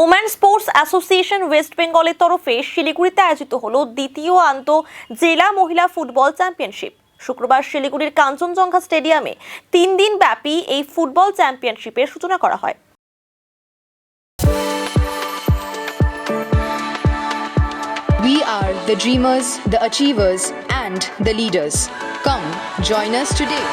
Women sports association West বেঙ্গলের তরফে শিলিগুড়িতে আয়োজিত হলো দ্বিতীয় জেলা মহিলা ফুটবল চ্যাম্পিয়নশিপ। শুক্রবার শিলিগুড়ির কাঞ্চনজঙ্ঘা স্টেডিয়ামে 3 দিন ব্যাপী এই ফুটবল চ্যাম্পিয়নশিপের সূচনা করা হয়। We are the dreamers, the achievers, and the leaders. Come, join us today.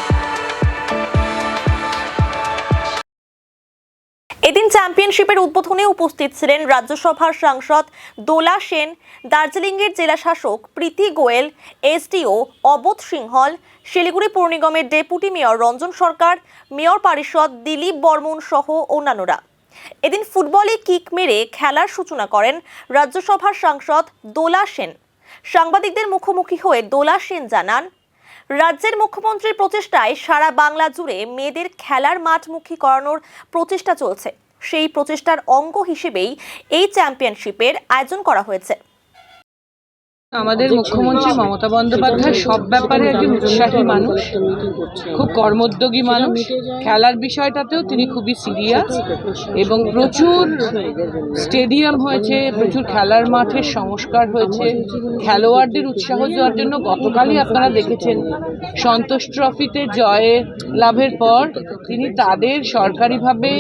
এদিন চ্যাম্পিয়নশিপের উদ্বোধনে উপস্থিত ছিলেন রাজ্যসভার সাংসদ দোলা সেন, দার্জিলিংয়ের জেলা শাসক প্রীতি গোয়েল, এসডিও অবোধ সিংহল, শিলিগুড়ি পৌর নিগমের ডেপুটি মেয়র রঞ্জন সরকার, মেয়র পরিষদ দিলীপ বর্মন সহ অন্যান্যরা। এদিন ফুটবলে কিক মেরে খেলার সূচনা করেন রাজ্যসভার সাংসদ দোলা সেন। সাংবাদিকদের মুখোমুখি হয়ে দোলা সেন জানান, রাজ্যের মুখ্যমন্ত্রীর প্রচেষ্টায় সারা বাংলা জুড়ে মেয়েদের খেলার মাঠমুখী করানোর প্রচেষ্টা চলছে। সেই প্রচেষ্টার অঙ্গ হিসেবেই এই চ্যাম্পিয়নশিপের আয়োজন করা হয়েছে। আমাদের মুখ্যমন্ত্রী মমতা বন্দ্যোপাধ্যায় সব ব্যাপারে একজন উৎসাহী মানুষ, খুব কর্মোদ্যোগী মানুষ। খেলার বিষয়টাতেও তিনি খুবই সিরিয়াস এবং প্রচুর স্টেডিয়াম হয়েছে, প্রচুর খেলার মাঠের সংস্কার হয়েছে। খেলোয়াড়দের উৎসাহ দেওয়ার জন্য গতকালই আপনারা দেখেছেন সন্তোষ ট্রফিতে জয় লাভের পর তিনি তাদের সরকারিভাবে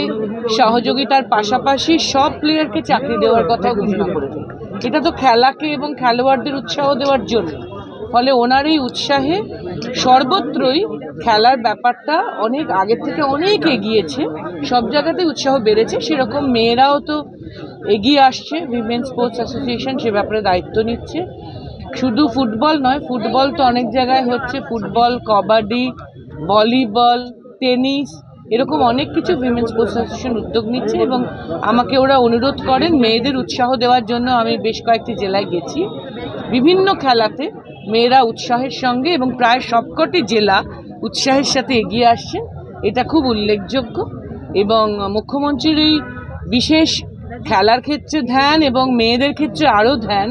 সহযোগিতার পাশাপাশি সব প্লেয়ারকে চাকরি দেওয়ার কথা ঘোষণা করেছেন। এটা তো খেলাকে এবং খেলোয়াড়দের উৎসাহ দেওয়ার জন্য। ফলে ওনার এই উৎসাহে সর্বত্রই খেলার ব্যাপারটা অনেক আগের থেকে অনেক এগিয়েছে, সব জায়গাতে উৎসাহ বেড়েছে। সেরকম মেয়েরাও তো এগিয়ে আসছে। উইমেন স্পোর্টস অ্যাসোসিয়েশন সে ব্যাপারে দায়িত্ব নিচ্ছে। শুধু ফুটবল নয়, ফুটবল তো অনেক জায়গায় হচ্ছে, ফুটবল, কবাডি, ভলিবল, টেনিস, এরকম অনেক কিছু উইমেন স্পোর্টস অ্যাসোসিয়েশন উদ্যোগ নিচ্ছে এবং আমাকে ওরা অনুরোধ করেন মেয়েদের উৎসাহ দেওয়ার জন্য। আমি বেশ কয়েকটি জেলায় গেছি, বিভিন্ন খেলাতে মেয়েরা উৎসাহের সঙ্গে এবং প্রায় সবকটি জেলা উৎসাহের সাথে এগিয়ে আসছেন। এটা খুব উল্লেখযোগ্য এবং মুখ্যমন্ত্রীর এই বিশেষ খেলার ক্ষেত্রে ধ্যান এবং মেয়েদের ক্ষেত্রে আরও ধ্যান,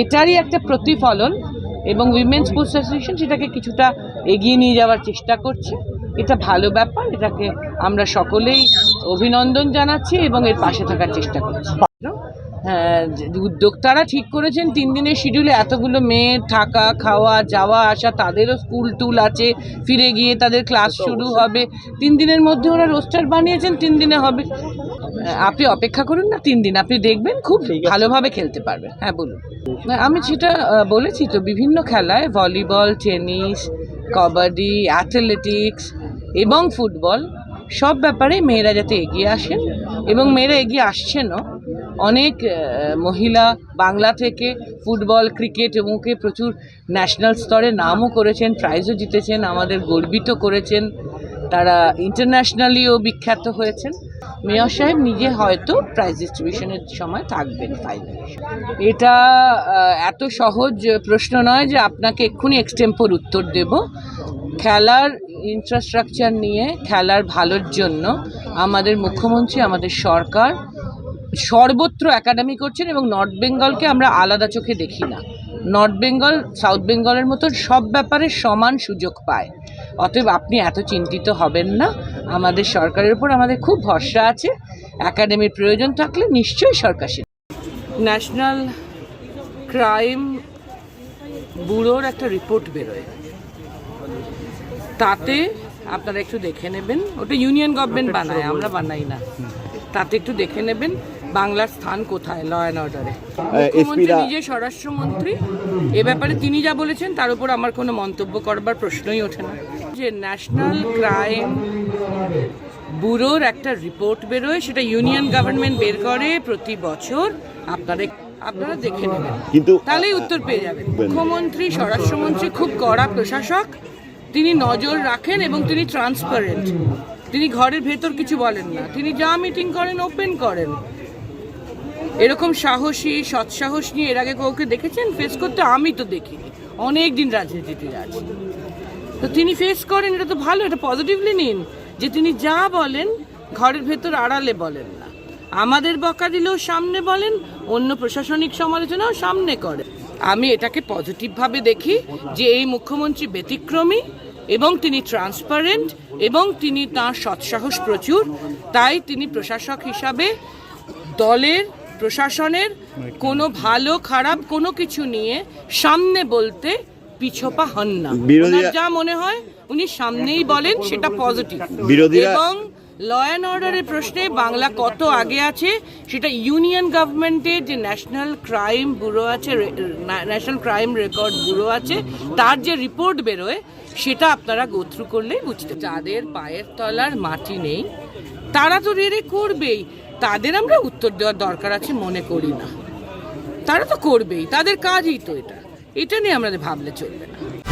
এটারই একটা প্রতিফলন এবং উইমেন স্পোর্টস অ্যাসোসিয়েশন সেটাকে কিছুটা এগিয়ে নিয়ে যাওয়ার চেষ্টা করছে। এটা ভালো ব্যাপার, এটাকে আমরা সকলেই অভিনন্দন জানাচ্ছি এবং এর পাশে থাকার চেষ্টা করছি। হ্যাঁ, উদ্যোক্তারা ঠিক করেছেন 3 দিনের শিডিউলে এতগুলো মেয়ে থাকা, খাওয়া, যাওয়া আসা, তাদেরও স্কুল টুল আছে, ফিরে গিয়ে তাদের ক্লাস শুরু হবে। 3 দিনের মধ্যে ওরা রোস্টার বানিয়েছেন, 3 দিনে হবে। আপনি অপেক্ষা করুন না, 3 দিন আপনি দেখবেন খুব ভালোভাবে খেলতে পারবেন। হ্যাঁ বলুন। আমি সেটা বলেছি তো, বিভিন্ন খেলায় ভলিবল, টেনিস, কবাডি, অ্যাথলেটিক্স এবং ফুটবল সব ব্যাপারে মেয়েরা যাতে এগিয়ে আসেন এবং মেয়েরা এগিয়ে আসছেনও। অনেক মহিলা বাংলা থেকে ফুটবল, ক্রিকেট এবং প্রচুর ন্যাশনাল স্তরে নামও করেছেন, প্রাইজও জিতেছেন, আমাদের গর্বিত করেছেন। তারা ইন্টারন্যাশনালিও বিখ্যাত হয়েছেন। মেয়র সাহেব নিজে হয়তো প্রাইজ ডিস্ট্রিবিউশনের সময় থাকবেন ফাইনালে। এটা এত সহজ প্রশ্ন নয় যে আপনাকে এক্ষুনি এক্সটেম্পোর উত্তর দেব। খেলার ইনফ্রাস্ট্রাকচার নিয়ে, খেলার ভালোর জন্য আমাদের মুখ্যমন্ত্রী, আমাদের সরকার সর্বত্র একাডেমি করছেন এবং নর্থ বেঙ্গলকে আমরা আলাদা চোখে দেখি না। নর্থ বেঙ্গল সাউথ বেঙ্গলের মতো সব ব্যাপারে সমান সুযোগ পায়। অতএব আপনি এত চিন্তিত হবেন না, আমাদের সরকারের উপর আমাদের খুব ভরসা আছে। একাডেমির প্রয়োজন থাকলে নিশ্চয়ই সরকার। ন্যাশনাল ক্রাইম ব্যুরোর একটা রিপোর্ট বেরোয়, তাতে আপনারা একটু দেখে নেবেন। ওটা ইউনিয়ন গভর্নমেন্ট বানায়, আমরা বানাই না। তাতে একটু দেখে নেবেন বাংলার স্থান কোথায় ল অ্যান্ড অর্ডারে। মুখ্যমন্ত্রী নিজে স্বরাষ্ট্রমন্ত্রী, এ ব্যাপারে তিনি যা বলেছেন তার উপর আমার কোনো মন্তব্য করবার প্রশ্নই ওঠে না। যে ন্যাশনাল ক্রাইম ব্যুরোর একটা রিপোর্ট বেরোয়, সেটা ইউনিয়ন গভর্নমেন্ট বের করে প্রতি বছর। আপনারা দেখে নেবেন, তাহলেই উত্তর পেয়ে যাবেন। মুখ্যমন্ত্রী, স্বরাষ্ট্রমন্ত্রী খুব কড়া প্রশাসক, তিনি নজর রাখেন এবং তিনি ট্রান্সপারেন্ট। তিনি ঘরের ভেতর কিছু বলেন না, তিনি যা মিটিং করেন ওপেন করেন। এরকম সাহসী সৎসাহস নিয়ে এর আগে কাউকে দেখেছেন ফেস করতে? আমি তো দেখিনি, অনেক দিন রাজনীতিতে আছি। তো তিনি ফেস করেন, এটা তো ভালো, এটা পজিটিভলি নিন যে তিনি যা বলেন ঘরের ভেতর আড়ালে বলেন না। আমাদের বকা দিলেও সামনে বলেন, অন্য প্রশাসনিক সমালোচনাও সামনে করেন। আমি এটাকে পজিটিভভাবে দেখি যে এই মুখ্যমন্ত্রী ব্যতিক্রমী এবং তিনি ট্রান্সপারেন্ট এবং তিনি তাঁর সৎসাহস প্রচুর। তাই তিনি প্রশাসক হিসাবে দলের প্রশাসনের কোনো ভালো খারাপ কোনো কিছু নিয়ে সামনে বলতে পিছপা হন না। বিরোধীরা- ওনার যা মনে হয় উনি সামনেই বলেন, সেটা পজিটিভ। বিরোধীরা- এবং ল অ্যান্ড অর্ডারের প্রশ্নে বাংলা কত আগে আছে সেটা ইউনিয়ন গভর্নমেন্টের যে ন্যাশনাল ক্রাইম ব্যুরো আছে, ন্যাশনাল ক্রাইম রেকর্ড ব্যুরো আছে, তার যে রিপোর্ট বেরোয় সেটা আপনারা গো থ্রু করলেই বুঝতে। যাদের পায়ের তলার মাটি নেই তারা তো রেড়ে করবেই, তাদের আমরা উত্তর দেওয়ার দরকার আছে মনে করি না। তারা তো করবেই, তাদের কাজই তো এটা নিয়ে আমাদের ভাবলে চলবে না।